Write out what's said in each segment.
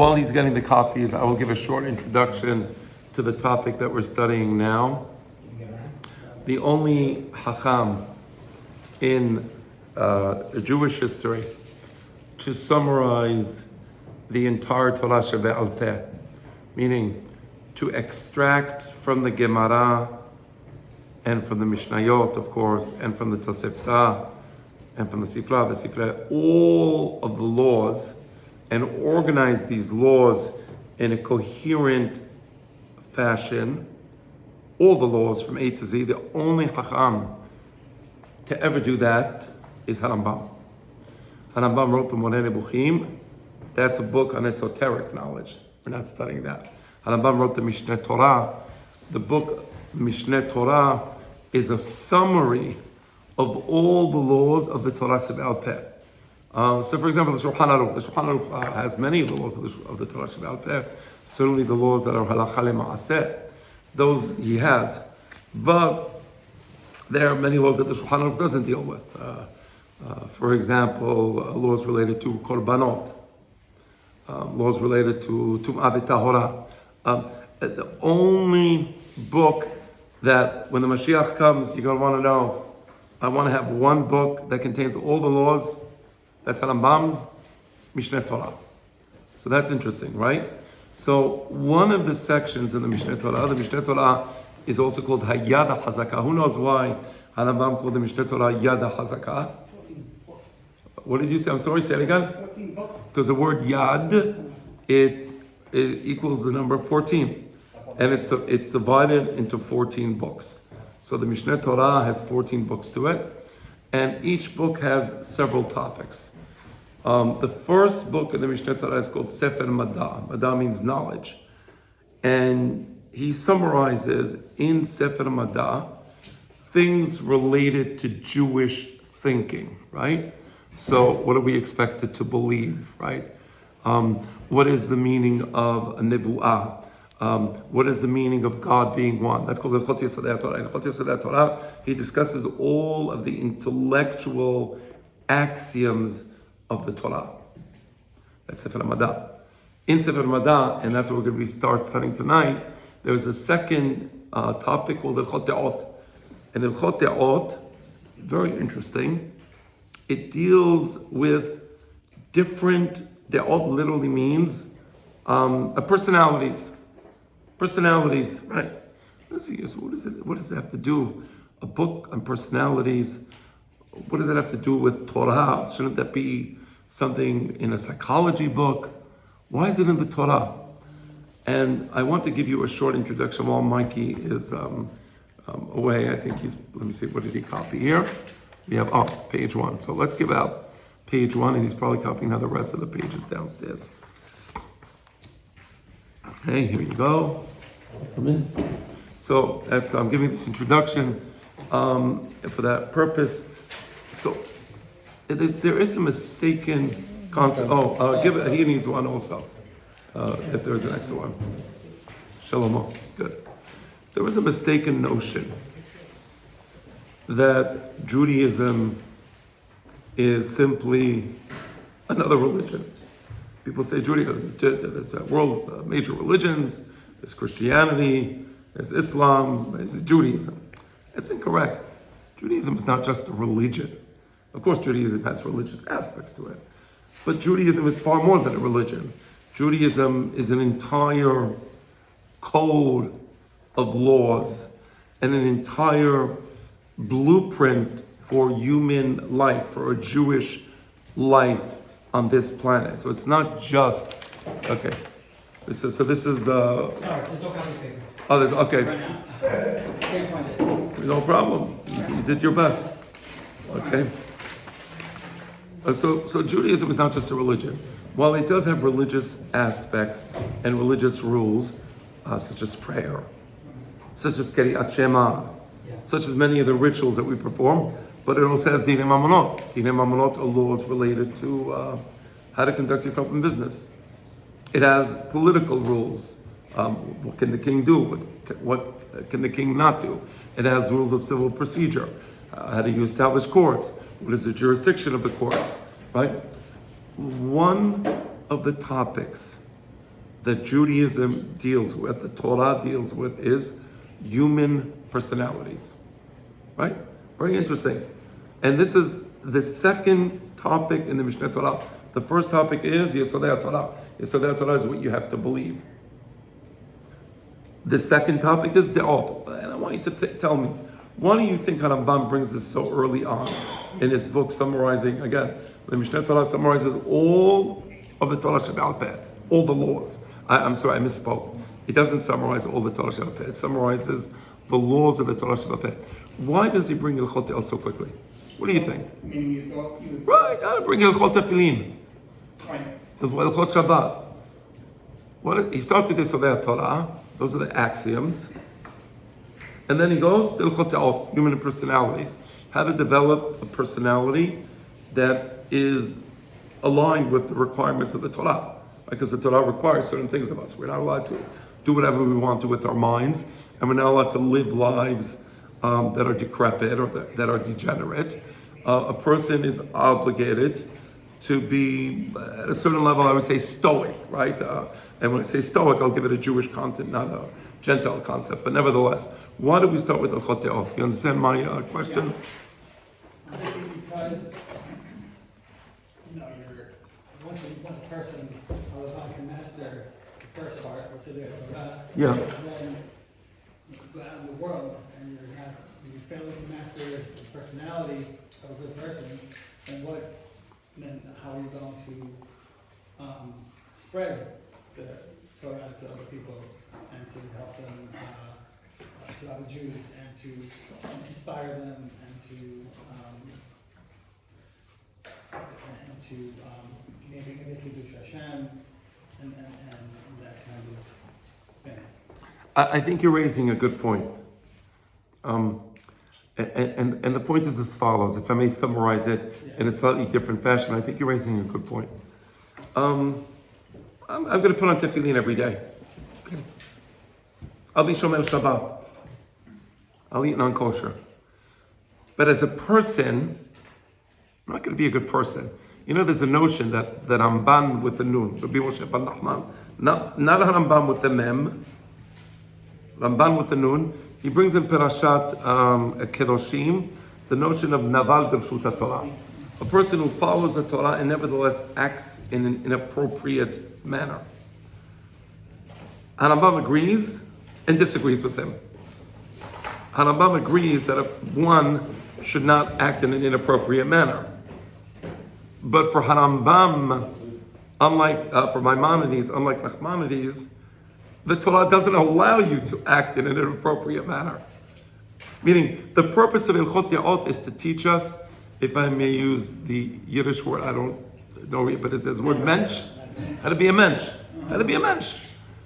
While he's getting the copies, I will give a short introduction to the topic that we're studying now. The only Hacham in Jewish history to summarize the entire Torah Shebe'al Peh, meaning to extract from the Gemara and from the Mishnayot, of course, and from the Tosefta and from the Sifra, all of the laws, and organize these laws in a coherent fashion, all the laws from A to Z. The only Chacham to ever do that is Harambam. Harambam wrote the Moreh Nebuchim. That's a book on esoteric knowledge. We're not studying that. Harambam wrote the Mishneh Torah. The book Mishneh Torah is a summary of all the laws of the Torah Shebe'al Peh. So, for example, the Shulchan Aruch. The Shulchan Aruch has many of the laws of the Torah Shebe'al Peh. Certainly, the laws that are halacha le'maaseh, those he has. But there are many laws that the Shulchan Aruch doesn't deal with. For example, laws related to korbanot, laws related to tum'ah v'tahora. The only book that, when the Mashiach comes, you're going to want to know, I want to have one book that contains all the laws. That's Harambam's Mishneh Torah. So that's interesting, right? So one of the sections in the Mishneh Torah is also called Hayad HaChazakah. Who knows why Harambam called the Mishneh Torah Yad HaChazakah? What did you say? I'm sorry, say it again. 14 books. Because the word Yad, it equals the number 14. And it's divided into 14 books. So the Mishneh Torah has 14 books to it. And each book has several topics. The first book in the Mishneh Torah is called Sefer Mad'a. Mad'a means knowledge. And he summarizes in Sefer Mad'a things related to Jewish thinking, right? So what are we expected to believe, right? What is the meaning of a nevuah? What is the meaning of God being one? That's called the Chot Yesodei Torah. In Chot Yesodei Torah, he discusses all of the intellectual axioms of the Torah. That's Sefer Mad'a. In Sefer Mad'a, and that's what we're going to start studying tonight, there's a second topic called the Chot De'ot. And the Chot De'ot, very interesting, it deals with different, De'ot literally means personalities. Personalities, right? What does it have to do? A book on personalities, what does it have to do with Torah? Shouldn't that be something in a psychology book? Why is it in the Torah? And I want to give you a short introduction while Mikey is away. I think let me see, what did he copy here? We have, page 1. So let's give out page 1, and he's probably copying now the rest of the pages downstairs. Okay, here you go. Come in. So I'm giving this introduction for that purpose. So there is a mistaken concept. He needs one also. If there's an extra one. Shalom. Good. There was a mistaken notion that Judaism is simply another religion. People say Judaism, there's a world of major religions, there's Christianity, there's Islam, there's Judaism. It's incorrect. Judaism is not just a religion. Of course, Judaism has religious aspects to it, but Judaism is far more than a religion. Judaism is an entire code of laws and an entire blueprint for human life, for a Jewish life on this planet. So it's not just, okay. This is. Sorry, there's no copy paper. There's, okay. Right now. Can't find it. No problem. You did your best. Okay. So Judaism is not just a religion. While it does have religious aspects and religious rules, such as prayer, such as Kriyat Shema, such as many of the rituals that we perform, but it also has Dinei Mamonot. Dinei Mamonot are laws related to how to conduct yourself in business. It has political rules. What can the king do? What can the king not do? It has rules of civil procedure. How do you establish courts? What is the jurisdiction of the courts? Right? One of the topics that Judaism deals with, the Torah deals with, is human personalities. Right? Very interesting. And this is the second topic in the Mishneh Torah. The first topic is Yesodei Torah. Yesodei Torah is what you have to believe. The second topic is De'ot. And I want you to tell me, why do you think Rambam brings this so early on in his book, summarizing, again, the Mishneh Torah summarizes all of the Torah Shebe'al Peh, all the laws. I'm sorry, I misspoke. It doesn't summarize all the Torah Shebe'al Peh. It summarizes the laws of the Torah Shebe'al Peh. Why does he bring Hilchot De'ot so quickly? What do you think? Meaning you thought you... Right, I bring Hilchot Tefillin, Right. Hilchot Shabbat. He starts with Yesodei Torah. Those are the axioms. And then he goes to Hilchot De'ot, human personalities. How to develop a personality that is aligned with the requirements of the Torah. Because the Torah requires certain things of us. We're not allowed to do whatever we want to with our minds, and we're not allowed to live lives that are decrepit or that are degenerate. A person is obligated to be, at a certain level, I would say stoic, right? And when I say stoic, I'll give it a Jewish content, not a Gentile concept. But nevertheless, why do we start with Hilchot De'ot? You understand my question? I think because, you're, once a person can master the first part, which is their Torah, Yeah. and then you go out in the world and you're failing to master the personality of a good person, then how are you going to spread the Torah to other people and to help them, to other Jews, and to inspire them and to maybe Kiddush Hashem and that kind of thing. I think you're raising a good point. And the point is as follows, if I may summarize it in a slightly different fashion. I think you're raising a good point. I'm going to put on tefillin every day. Okay. I'll be shomer Shabbat. I'll eat non-kosher. But as a person, I'm not going to be a good person. There's a notion that Ramban with the Nun, Rabbi Moshe ben Nachman, not Ramban with the Mem, Ramban with the Nun. He brings in Parashat Kedoshim the notion of Naval B'Rshut Torah, a person who follows the Torah and nevertheless acts in an inappropriate manner. Rambam agrees and disagrees with him. Rambam agrees that one should not act in an inappropriate manner. But for Rambam, unlike for Maimonides, unlike Nachmanides, the Torah doesn't allow you to act in an inappropriate manner. Meaning, the purpose of Hilchot De'ot is to teach us, if I may use the Yiddish word, I don't know it, but it's the word mensch, how to be a mensch. How to be a mensch.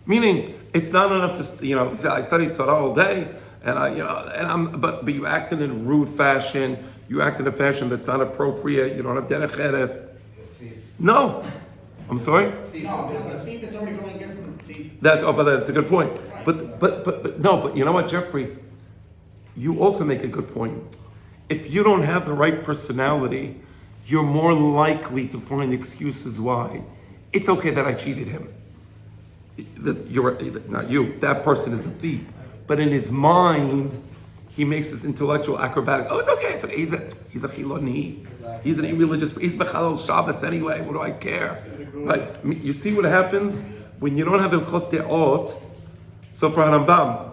Meaning, it's not enough to, say, I study Torah all day, but you act in a rude fashion, you act in a fashion that's not appropriate, you don't have derech eres. No. I'm sorry? No, because the thief is already going against the... But that's a good point. But you know what, Jeffrey? You also make a good point. If you don't have the right personality, you're more likely to find excuses why. It's okay that I cheated him. Not you, that person is the thief. But in his mind, he makes this intellectual acrobatic. Oh, it's okay. He's a chiloni. He's an irreligious. He's Bechalel Shabbos anyway. What do I care? Right? You see what happens when you don't have Hilchot De'ot. So for Rambam,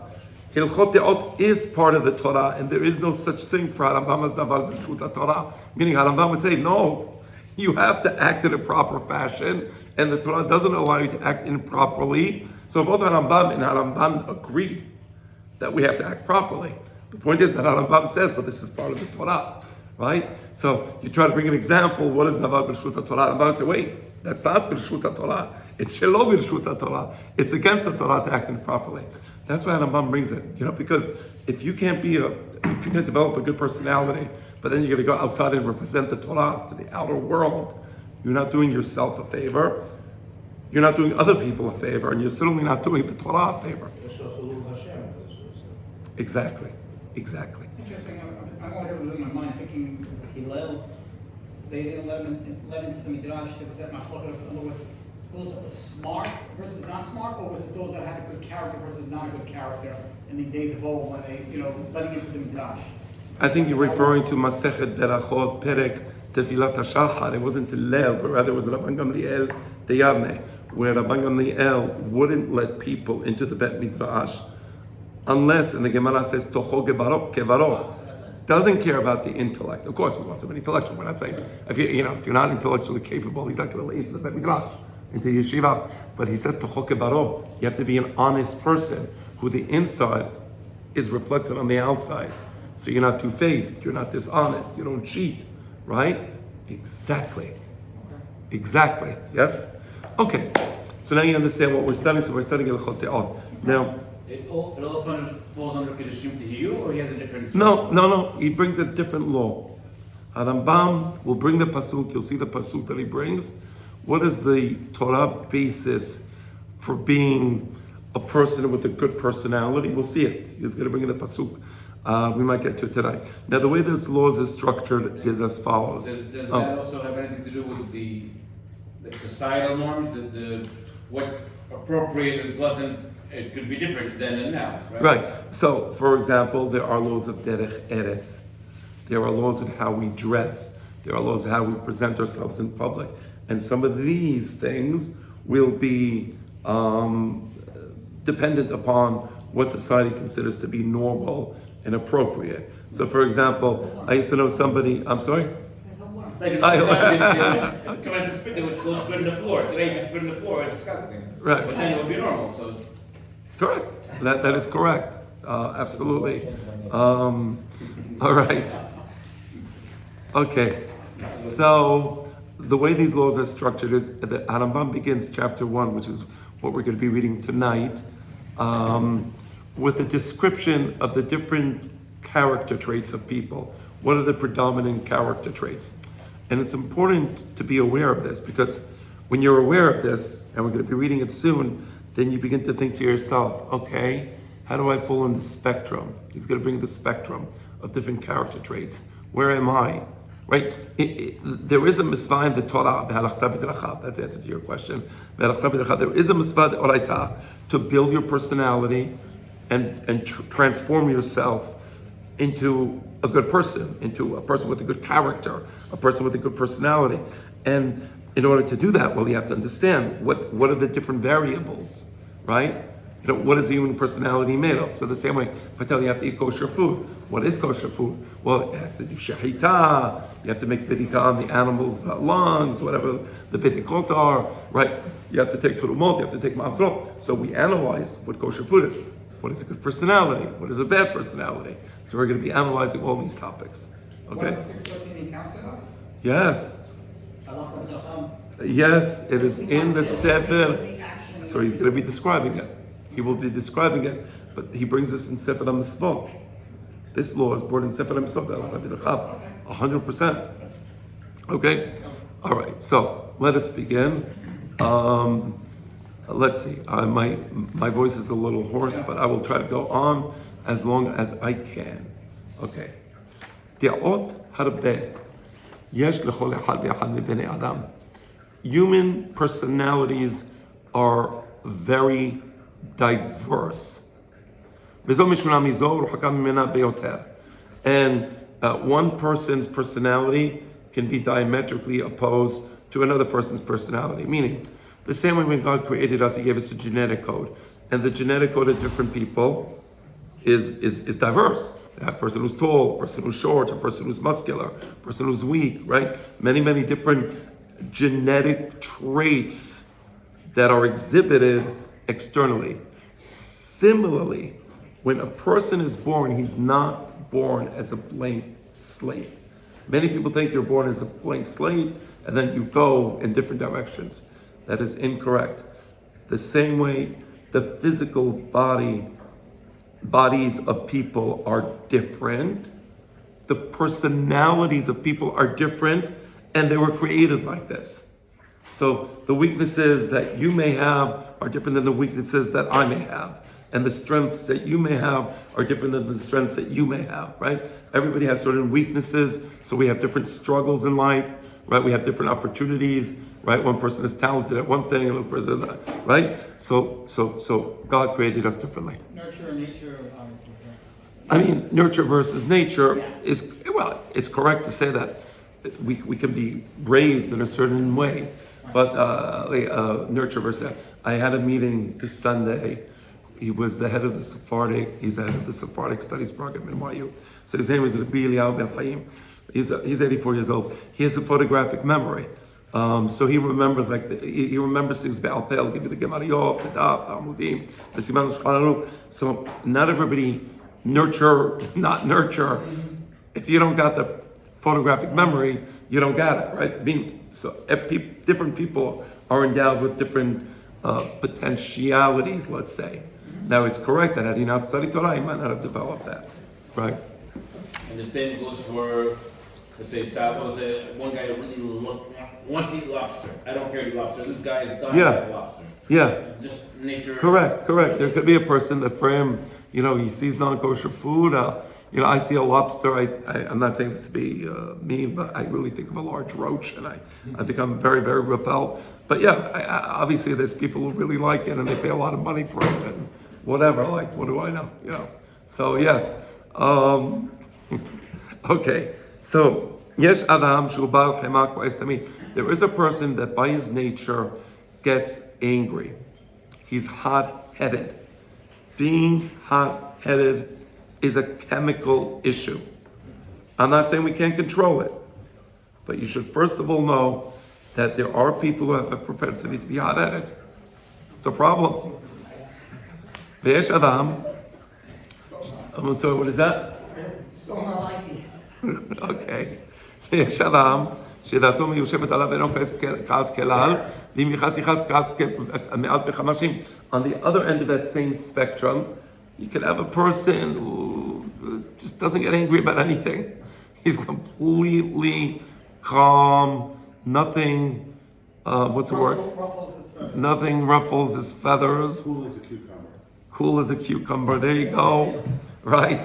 Hilchot De'ot is part of the Torah, and there is no such thing for Rambam as Naval B'Rshut Torah. Meaning Rambam would say, no, you have to act in a proper fashion, and the Torah doesn't allow you to act improperly. So both Rambam and Rambam agree that we have to act properly. The point is that Rambam says, but this is part of the Torah, right? So you try to bring an example. What is Naval B'Rshut Torah? Rambam say, wait, that's not B'Rshut Torah. It's Shelo B'Rshut Torah. It's against the Torah to act improperly. That's why Rambam brings it. Because if you can't develop a good personality, but then you're going to go outside and represent the Torah to the outer world, you're not doing yourself a favor. You're not doing other people a favor, and you're certainly not doing the Torah a favor. Exactly. Interesting. I'm always losing my mind thinking Hillel, they didn't let into the Midrash. There was that machloket. In other words, those that were smart versus not smart, or was it those that had a good character versus not a good character in the days of old when they, letting into the Midrash? I think you're referring to Masechet Berachot Perek Tefilat HaShachar. It wasn't Hillel, but rather it was Rabban Gamliel Teyavne, where Rabban Gamliel wouldn't let people into the Bet Midrash unless, and the Gemara says, Toho Kevaro, doesn't care about the intellect. Of course, we want somebody intellectual. We're not saying if you're not intellectually capable, he's not going to let you into the Bet Midrash, into yeshiva. But he says Toho Kevaro. You have to be an honest person who the inside is reflected on the outside. So you're not two-faced, you're not dishonest, you don't cheat, right? Exactly. Exactly. Yes? Okay. So now you understand what we're studying. So we're studying Hilchot De'ot. Now, It all falls under Kedushim Tehiyu, or he has a different... no. He brings a different law. Rambam will bring the pasuk. You'll see the pasuk that he brings. What is the Torah basis for being a person with a good personality? We'll see it. He's going to bring in the pasuk. We might get to it tonight. Now, the way this law is structured is as follows. Does that also have anything to do with the societal norms? What's appropriate and pleasant, it could be different then and now, right? Right. So, for example, there are laws of derech eres. There are laws of how we dress. There are laws of how we present ourselves in public. And some of these things will be dependent upon what society considers to be normal and appropriate. So, for example, I used to know somebody. I'm sorry. Like, if someone to spit, they would go spit in the floor. Today, you spit in the floor, it's disgusting. Right. But then it would be normal, so... Correct. That is correct. Absolutely. All right. Okay. So the way these laws are structured is that Harambam begins chapter 1, which is what we're going to be reading tonight, with a description of the different character traits of people. What are the predominant character traits? And it's important to be aware of this, because when you're aware of this, and we're going to be reading it soon, then you begin to think to yourself, okay, how do I fall in the spectrum? He's going to bring the spectrum of different character traits. Where am I? Right? There is a mitzvah in the Torah, that's the answer to your question. There is a mitzvah to build your personality and transform yourself into a good person, into a person with a good character, a person with a good personality. And in order to do that, well, you have to understand what are the different variables, right? What is the human personality made of? So the same way, if I tell you you have to eat kosher food, what is kosher food? Well, it has to do shahita, you have to make bidika on the animal's lungs, whatever the bidikot are, right? You have to take turumot, you have to take masrot. So we analyze what kosher food is. What is a good personality? What is a bad personality? So we're going to be analyzing all these topics, okay? 613 he counts in us? Yes. Yes, it is in the Sefer. So he's going to be describing it. He will be describing it, but he brings us in Sefer HaMitzvot. This law is brought in Sefer HaMitzvot, 100%. Okay? All right, so let us begin. Let's see, my voice is a little hoarse, but I will try to go on as long as I can. Okay. דעות הרבה יש לכל אחד ואחד מבני אדם. Human personalities are very diverse. וזו משונה מזו ורחוקה ממנה ביותר. And one person's personality can be diametrically opposed to another person's personality. Meaning, the same way when God created us, He gave us a genetic code. And the genetic code of different people is diverse. A person who's tall, a person who's short, a person who's muscular, a person who's weak, right? Many different genetic traits that are exhibited externally. Similarly, when a person is born, he's not born as a blank slate. Many people think you're born as a blank slate and then you go in different directions. That is incorrect. The same way the physical bodies of people are different, the personalities of people are different, and they were created like this. So the weaknesses that you may have are different than the weaknesses that I may have. And the strengths that you may have are different than the strengths that you may have, right? Everybody has certain weaknesses, so we have different struggles in life, right? We have different opportunities right? One person is talented at one thing, another person, right? So God created us differently. Nurture and nature, obviously. I mean, nurture versus nature Yeah. is, well, it's correct to say that we can be raised in a certain way, but nurture versus, I had a meeting this Sunday. He was the head of the Sephardic, he's the head of the Sephardic Studies program in NYU. So his name is Rabbi Eliyahu Ben Chaim. He's 84 years old. He has a photographic memory. So he remembers he remembers things Be'al Peh. He'll give you the Gemariyot, the Daf, the Amudim, the Siman Shulchan Aruch. So not everybody not nurture. If you don't got the photographic memory, you don't got it, right? Different people are endowed with different potentialities, let's say. Now it's correct that had he not studied Torah, he might not have developed that, right? And the same goes for, let's say, one guy who really wants to eat lobster. I don't care to eat lobster. This guy is dying to eat lobster. Yeah. Just nature. Correct. There could be a person that for him, he sees non-kosher food. I see a lobster. I'm not saying this to be mean, but I really think of a large roach, and I become very, very repelled. But yeah, obviously there's people who really like it, and they pay a lot of money for it, and whatever. Like, what do I know? So yes. Okay. So yes, Adam Shubal Kemak Waistami. There is a person that by his nature gets angry. He's hot-headed. Being hot-headed is a chemical issue. I'm not saying we can't control it, but you should first of all know that there are people who have a propensity to be hot-headed. It's a problem. Ve'esh Adam. I'm sorry, what is that? So not like me. Okay. יש אדם שדעתו מיושבת עליו ואינו כעס כלל, ואם יכעס כעס מעל פי. On the other end of that same spectrum, you could have a person who just doesn't get angry about anything. He's completely calm, nothing, what's the word? Ruffles his feathers. Nothing ruffles his feathers. Cool as a cucumber. Cool as a cucumber, there you go. Right?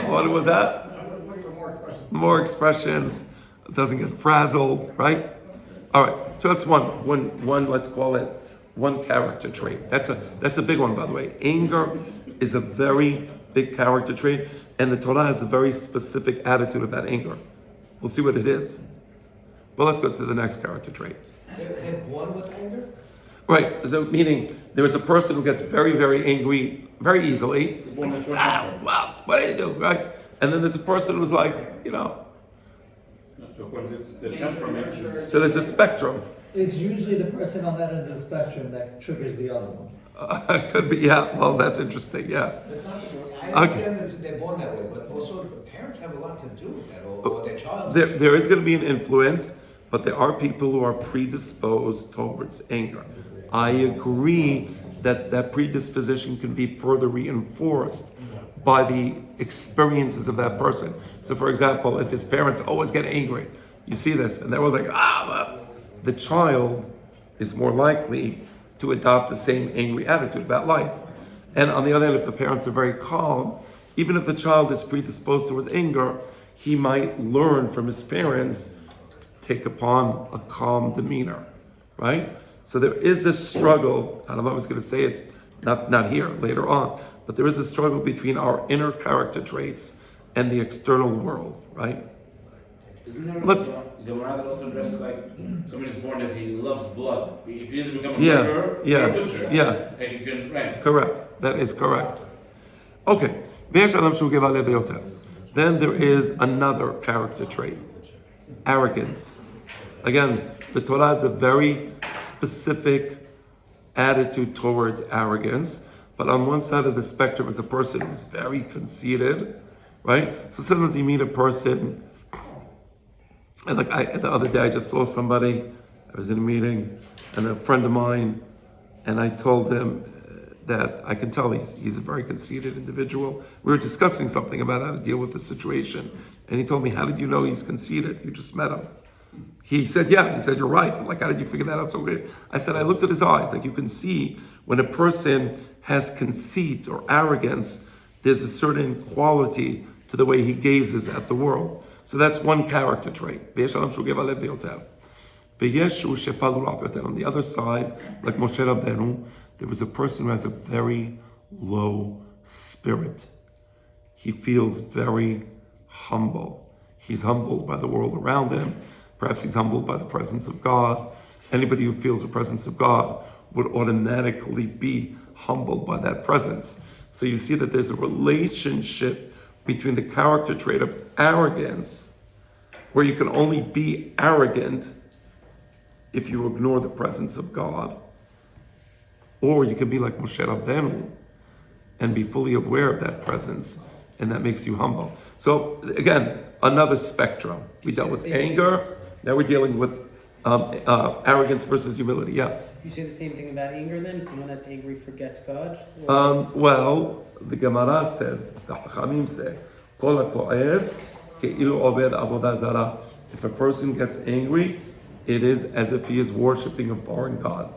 What was that? Looking for more expressions. More expressions, doesn't get frazzled, right? All right, so that's one. Let's call it one character trait. That's a big one, by the way. Anger is a very big character trait, and the Torah has a very specific attitude about anger. We'll see what it is. Well, let's go to the next character trait. They're born with anger? Right, so meaning there is a person who gets very, very angry very easily. Wow, what do you do, right? And then there's a person who's like, So according to the temperament. so there's a spectrum. It's usually the person on that end of the spectrum that triggers the other one. Could be, yeah. Well, that's interesting, yeah. It's not, I understand that they're born that way, but also the parents have a lot to do with that, or their child. There is going to be an influence, but there are people who are predisposed towards anger. I agree that predisposition can be further reinforced by the experiences of that person. So, for example, if his parents always get angry, you see this, and they're always like, the child is more likely to adopt the same angry attitude about life. And on the other hand, if the parents are very calm, even if the child is predisposed towards anger, he might learn from his parents to take upon a calm demeanor, right? So there is a struggle, and I'm always going to say it, not here, later on, but there is a struggle between our inner character traits and the external world, right? Let's. The Gemara that also addresses like somebody's born that he loves blood. If you either become a Yeah, murderer yeah, or a butcher, yeah. and you can right. Correct. That is correct. Okay. Then there is another character trait. Arrogance. Again, the Torah has a very specific attitude towards arrogance, but on one side of the spectrum is a person who's very conceited, right? So sometimes you meet a person, and the other day I just saw somebody, I was in a meeting, and a friend of mine, and I told him that I can tell he's a very conceited individual. We were discussing something about how to deal with the situation, and he told me, how did you know he's conceited? You just met him. He said, yeah. He said, you're right. But like, how did you figure that out so good? I said, I looked at his eyes. Like, you can see when a person has conceit or arrogance, there's a certain quality to the way he gazes at the world. So that's one character trait. V'yeshu shefalu ra'apotem. On the other side, like Moshe Rabbeinu, there was a person who has a very low spirit. He feels very humble. He's humbled by the world around him. Perhaps he's humbled by the presence of God. Anybody who feels the presence of God would automatically be humbled by that presence. So you see that there's a relationship between the character trait of arrogance, where you can only be arrogant if you ignore the presence of God, or you can be like Moshe Rabbeinu and be fully aware of that presence, and that makes you humble. So again, another spectrum. We dealt with anger, now we're dealing with arrogance versus humility. Yeah. You say the same thing about anger then? Someone that's angry forgets God? Well, the Gemara says, the Chachamim say, Kol ha'ko'ez ke'ilu oved avodah zarah. If a person gets angry, it is as if he is worshiping a foreign god.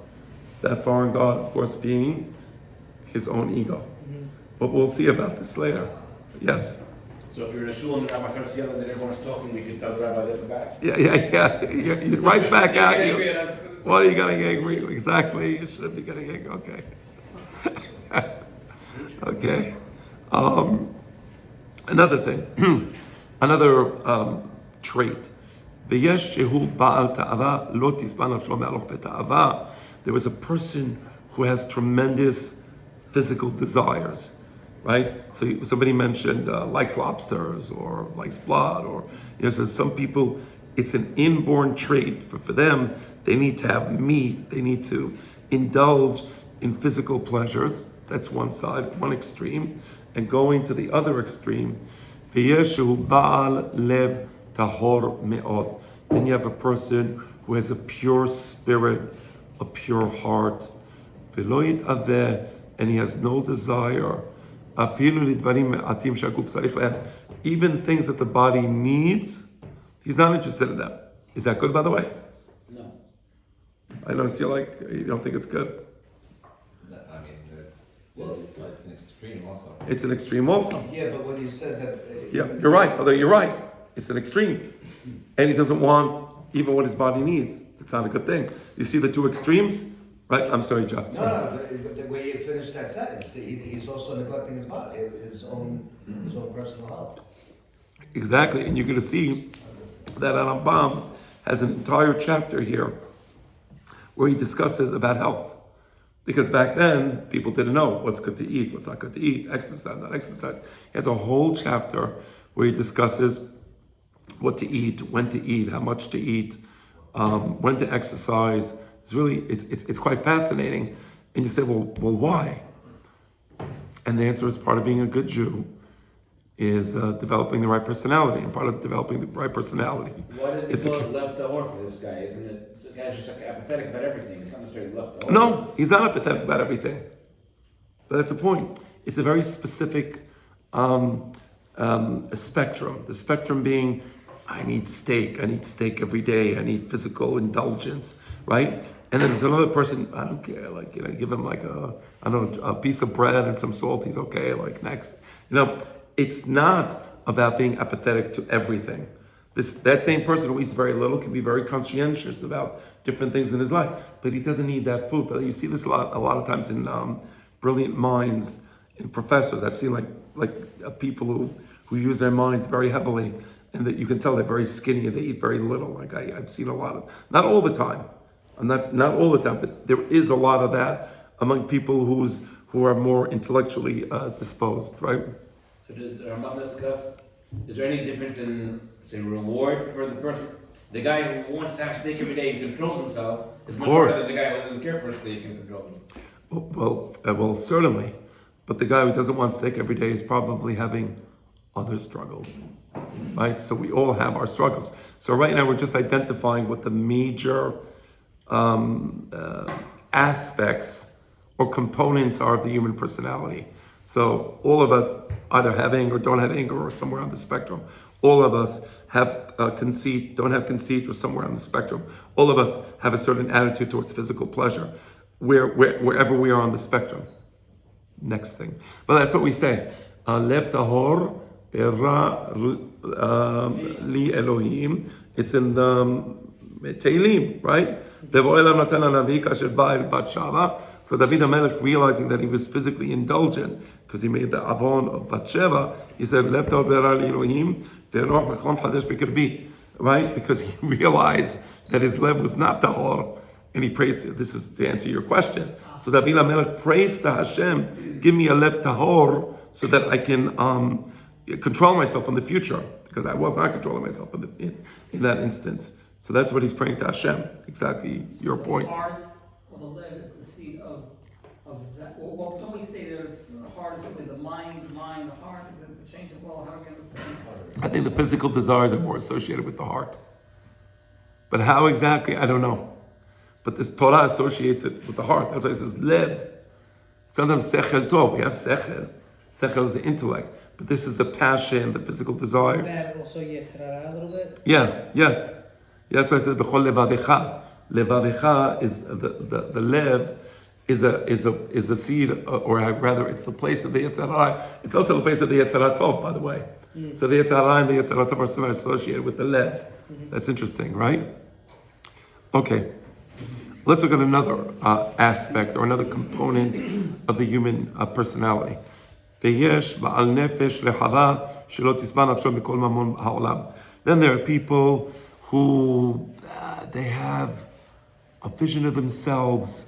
That foreign god, of course, being his own ego. But we'll see about this later. Yes. So if you're in a shul and the rabbi starts yelling that everyone's talking, we can tell the rabbi this back? Yeah. Right back at Angry you. at us. What are you getting angry? Exactly. You shouldn't be getting angry. Okay. Okay. Another thing. Another trait. V'yesh shehu ba'al ta'ava lo tisban nafsho me'aloch beta'ava. There was a person who has tremendous physical desires, right? So somebody mentioned likes lobsters or likes blood, or so some people, it's an inborn trait. For them, they need to have meat. They need to indulge in physical pleasures. That's one side, one extreme. And going to the other extreme, v'yeshu ba'al lev tahor me'od. Then you have a person who has a pure spirit, a pure heart, v'lo yit'aveh, and he has no desire, afilu lidvarim me'atim shaguf tzarich lehem, even things that the body needs, he's not interested in them. Is that good, by the way? No. I notice you don't think it's good. I mean, it's an extreme also. It's an extreme also. Yeah, but when you said that. Yeah, you're right. Although you're right, it's an extreme, and he doesn't want even what his body needs. It's not a good thing. You see the two extremes, right? I'm sorry, Jeff. No, but the way you finish that sentence, he's also neglecting his body, his own personal health. Exactly, and you're going to see that Rambam has an entire chapter here where he discusses about health. Because back then, people didn't know what's good to eat, what's not good to eat, exercise, not exercise. He has a whole chapter where he discusses what to eat, when to eat, how much to eat, when to exercise. It's really, it's quite fascinating. And you say, well, why? And the answer is part of being a good Jew is developing the right personality. And part of developing the right personality Why does is he call it left over for this guy? Isn't it? This guy's just like apathetic about everything. It's not necessarily left over. No, he's not apathetic about everything. But that's the point. It's a very specific spectrum. The spectrum being, I need steak every day. I need physical indulgence, right? And then there's another person, I don't care, give him a piece of bread and some salt, he's okay, next. It's not about being apathetic to everything. That same person who eats very little can be very conscientious about different things in his life, but he doesn't need that food. But you see this a lot of times in brilliant minds, in professors. I've seen people who use their minds very heavily, and that you can tell they're very skinny and they eat very little. I've seen a lot of, not all the time, and that's not all the time, but there is a lot of that among people who are more intellectually disposed, right? So does Rambam discuss, is there any difference in, say, reward for the person? The guy who wants to have steak every day and controls himself is much harder than the guy who doesn't care for steak and control him. Well, certainly. But the guy who doesn't want steak every day is probably having other struggles, right? So we all have our struggles. So right now we're just identifying what the major aspects or components are of the human personality. So all of us either have anger, don't have anger, or somewhere on the spectrum. All of us have conceit, don't have conceit, or somewhere on the spectrum. All of us have a certain attitude towards physical pleasure, wherever we are on the spectrum. Next thing. But that's what we say. Lev tahor li Elohim. It's in the Tehillim, right? So David HaMelech, realizing that he was physically indulgent because he made the avon of Bathsheba, he said, right? Because he realized that his lev was not tahor, and he praised it. This is to answer your question. So David HaMelech praised to Hashem, give me a lev tahor so that I can control myself in the future, because I was not controlling myself in that instance. So that's what he's praying to Hashem. Exactly your point. The heart or the leg is the seat of that. Well, don't we say there's the heart is really the mind, the heart? Is it the change of well? How do we understand? I think the physical desires are more associated with the heart. But how exactly, I don't know. But this Torah associates it with the heart. That's why it says lev. Sometimes sechel tov. We have sechel. Sechel is the intellect. But this is the passion, the physical desire. That also Yetzirah a little bit? Yeah, yes. That's why I said b'chol levavecha. Levavecha is the lev is a seed, or rather, it's the place of the Yetzirah. It's also the place of the Yetzirah Tov, by the way. So the Yetzirah and the Yetzirah Tov are somewhat associated with the lev. That's interesting, right? Okay. Let's look at another aspect or another component of the human personality. Then there are people who they have a vision of themselves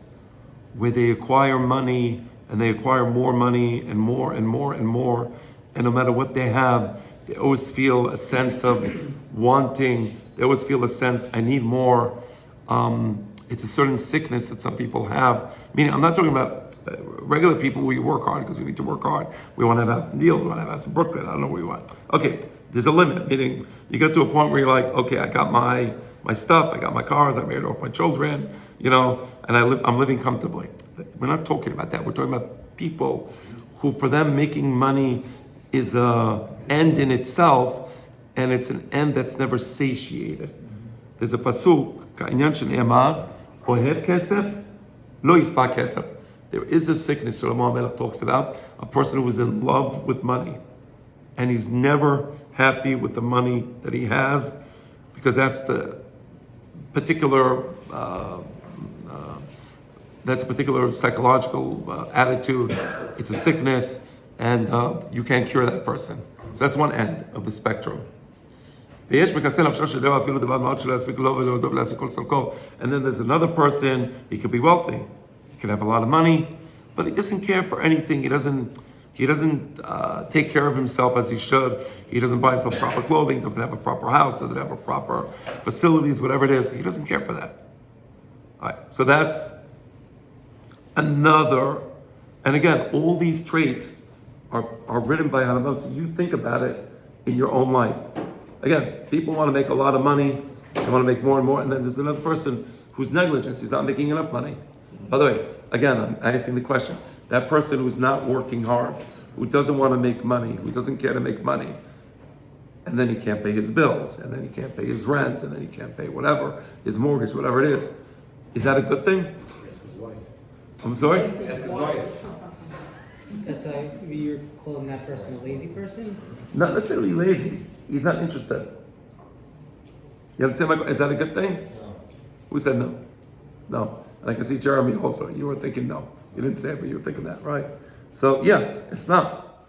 where they acquire money and they acquire more money and more and more and more, and no matter what they have, they always feel a sense of wanting. They always feel a sense, I need more. It's a certain sickness that some people have. Meaning, I'm not talking about regular people. We work hard because we need to work hard. We want to have a house in Deal. We want to have a house in Brooklyn. I don't know what we want. Okay, there's a limit. Meaning, you get to a point where you're like, okay, I got my stuff. I got my cars. I married off my children. And I'm living comfortably. We're not talking about that. We're talking about people who, for them, making money is a end in itself, and it's an end that's never satiated. There's a pasuk, ka'inyan shene'emar, ohev kesef, lo yispa kesef. There is a sickness, Shlomo HaMelech talks about, a person who is in love with money, and he's never happy with the money that he has, because that's the particular psychological attitude. It's a sickness, and you can't cure that person. So that's one end of the spectrum. And then there's another person, he could be wealthy, he can have a lot of money, but he doesn't care for anything. He doesn't take care of himself as he should. He doesn't buy himself proper clothing, doesn't have a proper house, doesn't have a proper facilities, whatever it is. He doesn't care for that. All right, so that's another, and again, all these traits are written by Hanabam, so you think about it in your own life. Again, people want to make a lot of money, they want to make more and more, and then there's another person who's negligent, he's not making enough money. By the way, again, I'm asking the question, that person who's not working hard, who doesn't want to make money, who doesn't care to make money, and then he can't pay his bills, and then he can't pay his rent, and then he can't pay whatever, his mortgage, whatever it is that a good thing? Ask his wife. I'm sorry? Ask his wife. That's you're calling that person a lazy person? Not necessarily lazy. He's not interested. You understand my question? Is that a good thing? No. Who said no? No. And I can see Jeremy also. You were thinking no. You didn't say it, but you were thinking that, right? So yeah, it's not.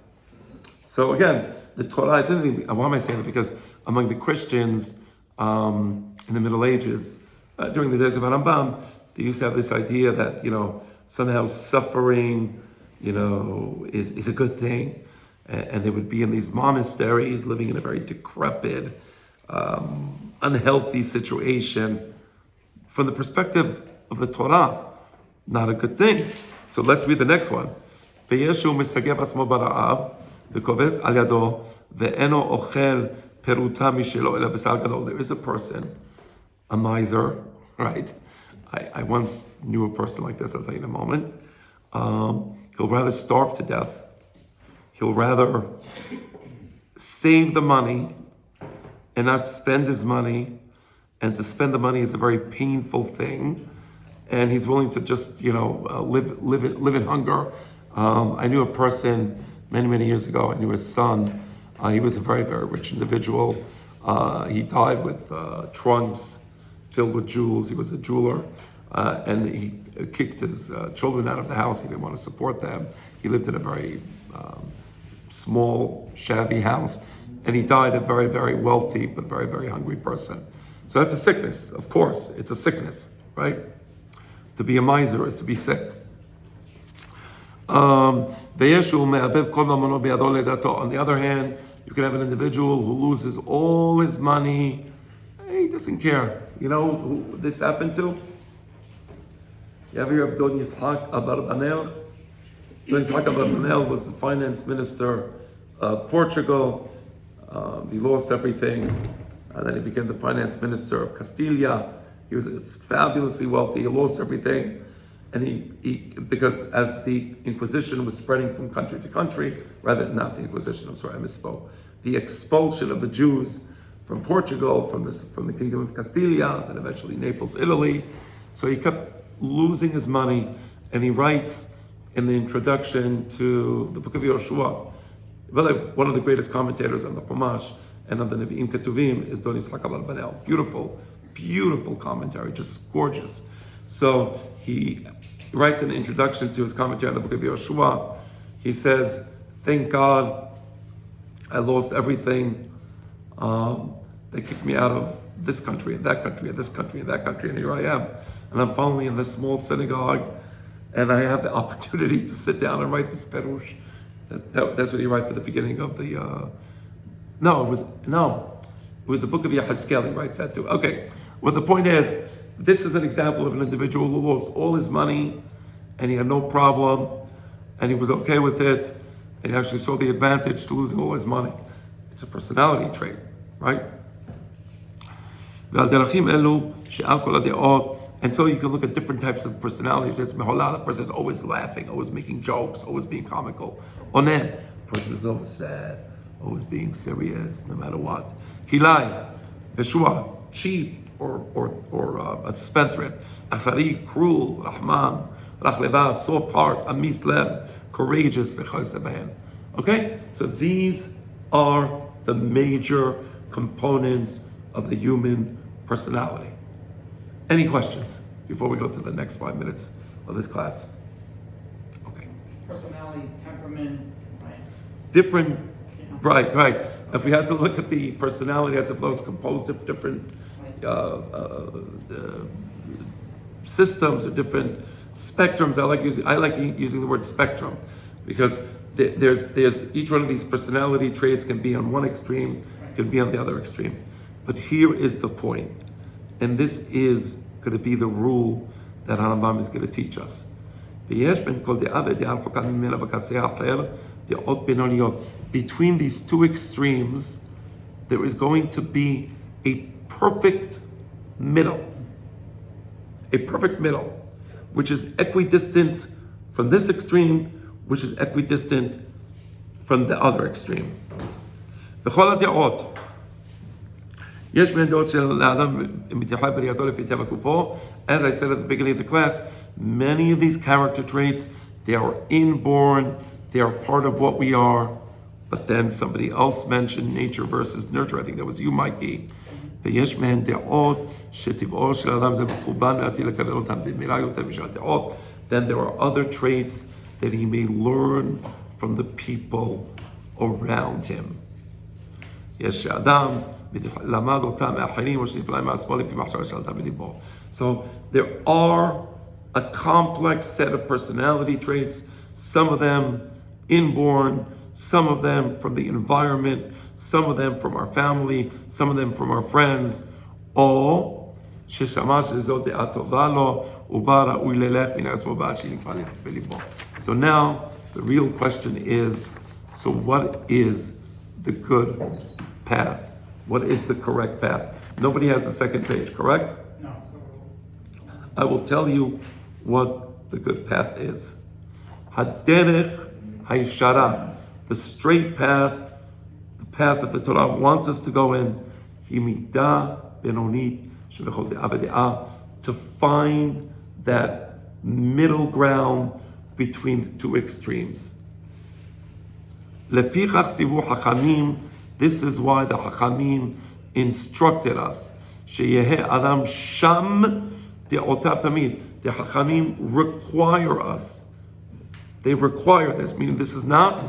So again, the Torah, it's anything. Why am I saying it? Because among the Christians in the Middle Ages, during the days of Rambam, they used to have this idea that, somehow suffering, is a good thing. And they would be in these monasteries living in a very decrepit, unhealthy situation. From the perspective of the Torah, not a good thing. So let's read the next one. There is a person, a miser, right? I once knew a person like this, I'll tell you in a moment. He'll rather starve to death. He'll rather save the money and not spend his money. And to spend the money is a very painful thing. And he's willing to just, live in hunger. I knew a person many, many years ago. I knew his son. He was a very, very rich individual. He died with trunks filled with jewels. He was a jeweler, and he kicked his children out of the house. He didn't want to support them. He lived in a very small, shabby house, and he died a very, very wealthy but very, very hungry person. So that's a sickness, of course. It's a sickness, right? To be a miser is to be sick. On the other hand, you can have an individual who loses all his money. He doesn't care. You know who this happened to? You ever hear of Don Yitzhak Abarbanel? Don Yitzhak Abarbanel was the finance minister of Portugal. He lost everything, and then he became the finance minister of Castilla. He was fabulously wealthy. He lost everything. And he because as the Inquisition was spreading from country to country, rather not the Inquisition, I'm sorry, I misspoke. The expulsion of the Jews from Portugal, from the Kingdom of Castilla, and eventually Naples, Italy. So he kept losing his money, and he writes in the introduction to the book of Yoshua, one of the greatest commentators on the Chumash and on the Nevi'im Ketuvim is Don Yitzhak Abarbanel. Beautiful, beautiful commentary, just gorgeous. So he writes in the introduction to his commentary on the book of Yoshua, he says, "Thank God I lost everything. They kicked me out of this country and that country and this country and that country, and here I am. And I'm finally in this small synagogue, and I have the opportunity to sit down and write this perush." That's what he writes at the beginning of the. It was the book of Yehezkel. He writes that too. Okay. Well, the point is, this is an example of an individual who lost all his money, and he had no problem, and he was okay with it, and he actually saw the advantage to losing all his money. It's a personality trait, right? And so you can look at different types of personality traits. The person is always laughing, always making jokes, always being comical. Onen, the person is always sad, always being serious, no matter what. Hilai, Veshua, cheap, or a spendthrift. Achari, cruel, Rahman, Rachlevav, soft heart, Amis lev, courageous, okay? So these are the major components of the human personality. Any questions before we go to the next 5 minutes of this class? Okay. Personality, temperament, right? Different, right. If we had to look at the personality as if though it's composed of different systems or different spectrums. I like using the word spectrum because there's each one of these personality traits can be on one extreme, can be on the other extreme. But here is the point, and this is going to be the rule that Rambam is going to teach us. Between these two extremes, there is going to be a perfect middle, which is equidistant from this extreme, which is equidistant from the other extreme. As I said at the beginning of the class, many of these character traits, they are inborn, they are part of what we are, but then somebody else mentioned nature versus nurture. I think that was you, Mikey. Then there are other traits that he may learn from the people around him. So there are a complex set of personality traits, some of them inborn, some of them from the environment, some of them from our family, some of them from our friends, all so now the real question is, so what is the good path? What is the correct path? Nobody has the second page, correct? No. I will tell you what the good path is. Haderech hayshara, the straight path, the path that the Torah wants us to go in, himida benonit shebechol de'ah v'de'ah, to find that middle ground between the two extremes. Lefichach sivu hachamim, this is why the hachamim instructed us. שיהא אדם שם דעותיו תמיד. The Chachamim require us. They require this, meaning this is not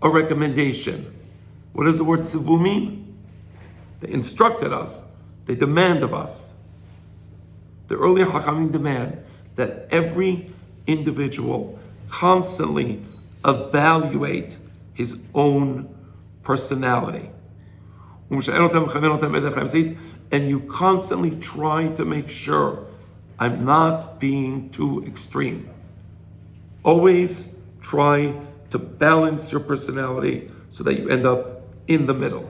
a recommendation. What does the word sivu mean? They instructed us. They demand of us. The earlier Chachamim demand that every individual constantly evaluate his own personality. And you constantly try to make sure I'm not being too extreme. Always try to balance your personality so that you end up in the middle.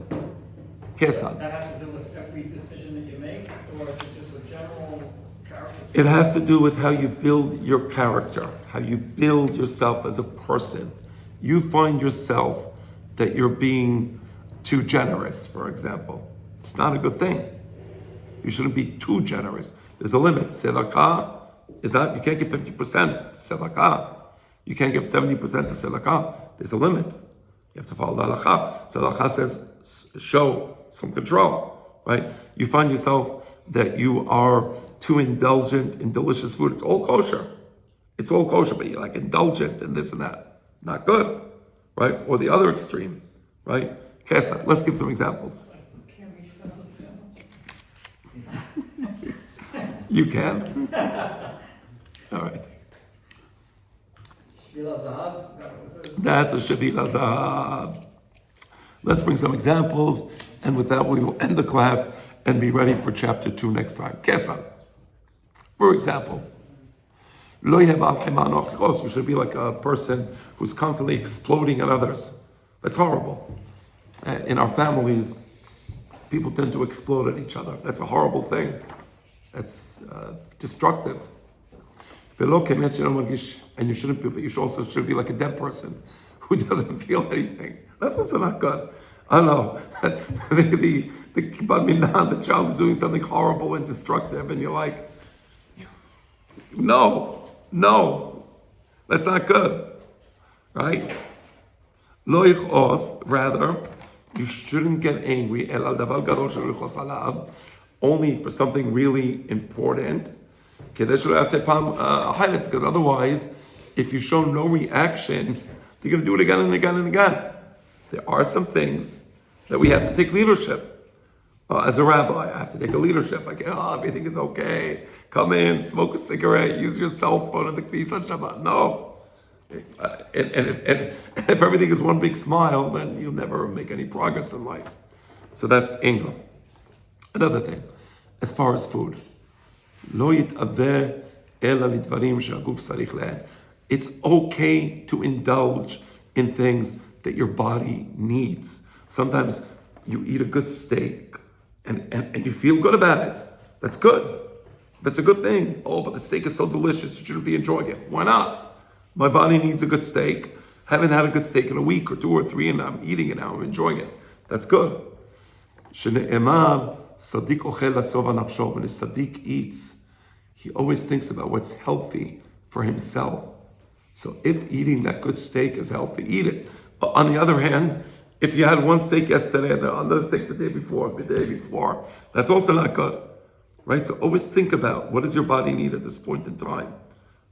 Kesan. That has to do with every decision that you make, or is it just a general character? It has to do with how you build your character, how you build yourself as a person. You find yourself that you're being too generous, for example. It's not a good thing. You shouldn't be too generous. There's a limit. Tzedakah is not, you can't give 50% to tzedakah. You can't give 70% to tzedakah. There's a limit. You have to follow the halakha. So the halakha says, show some control, right? You find yourself that you are too indulgent in delicious food. It's all kosher. It's all kosher, but you're like indulgent in this and that. Not good, right? Or the other extreme, right? Kesef, let's give some examples. Can't reach for another sandwich. You can. All right. Shvila Zahav, is that what this is? That's a Shavila Zahav. Let's bring some examples, and with that we will end the class and be ready for chapter 2 next time. Kesef. For example, Lo Yebal Hemano Chos. You should be like a person who's constantly exploding at others. That's horrible. In our families, people tend to explode at each other. That's a horrible thing. That's destructive. And you shouldn't be, but you should be like a dead person who doesn't feel anything. That's also not good. I don't know. the child is doing something horrible and destructive, and you're like, no, that's not good, right? Lo yichos, rather, you shouldn't get angry only for something really important. Because otherwise, if you show no reaction, you're going to do it again and again and again. There are some things that we have to take leadership. As a rabbi, I have to take a leadership. Like, everything is okay. Come in, smoke a cigarette, use your cell phone at the Knesset Shabbat. No. And if everything is one big smile, then you'll never make any progress in life. So that's anger. Another thing, as far as food, it's okay to indulge in things that your body needs. Sometimes you eat a good steak and you feel good about it. That's good. That's a good thing. Oh, but the steak is so delicious, you shouldn't be enjoying it. Why not? My body needs a good steak. Haven't had a good steak in a week or 2 or 3, and I'm eating it now. I'm enjoying it. That's good. Shene'emar Sadiq ochel lasova nafsho. When a Sadiq eats, he always thinks about what's healthy for himself. So if eating that good steak is healthy, eat it. On the other hand, if you had one steak yesterday and another steak the day before, that's also not good, right? So always think about what does your body need at this point in time,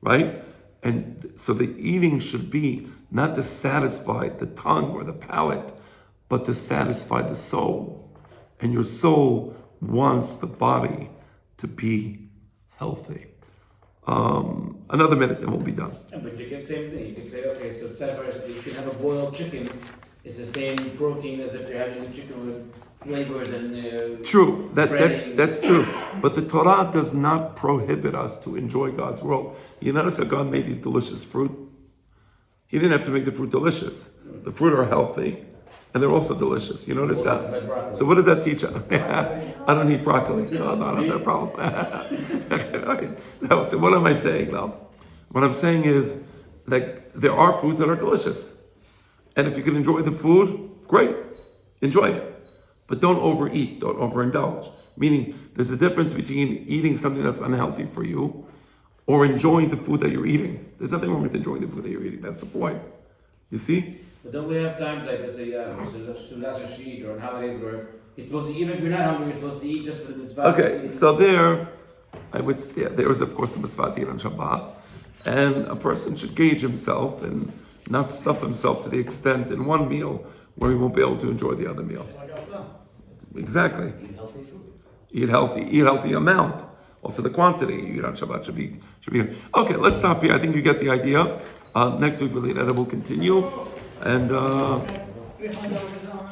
right? And so the eating should be not to satisfy the tongue or the palate, but to satisfy the soul. And your soul wants the body to be healthy. Another minute and we'll be done. Yeah, but you can same thing. You can say, okay, so you can have a boiled chicken. It's the same protein as if you're having a chicken with flavors and true. breading. That's true. But the Torah does not prohibit us to enjoy God's world. You notice how God made these delicious fruit? He didn't have to make the fruit delicious. The fruit are healthy and they're also delicious. You notice that? So what does that teach us? I don't eat broccoli, so I don't have that problem. No, so what am I saying though? What I'm saying is that there are foods that are delicious. And if you can enjoy the food, great. Enjoy it. But don't overeat, don't overindulge. Meaning, there's a difference between eating something that's unhealthy for you or enjoying the food that you're eating. There's nothing wrong with enjoying the food that you're eating. That's the point. You see? But don't we have times like, let's say, Sulas Hashit or on holidays where You're supposed to, even if you're not hungry, you're supposed to eat just for the mitzvah. Okay, so there, I would say, there is of course a mitzvah to eat on Shabbat, and a person should gauge himself and not stuff himself to the extent in one meal where he won't be able to enjoy the other meal. Like I said. Exactly. Eat healthy food. Eat healthy amount. Also the quantity you eat on Shabbat should be. Okay, let's stop here. I think you get the idea. Next week we'll continue. And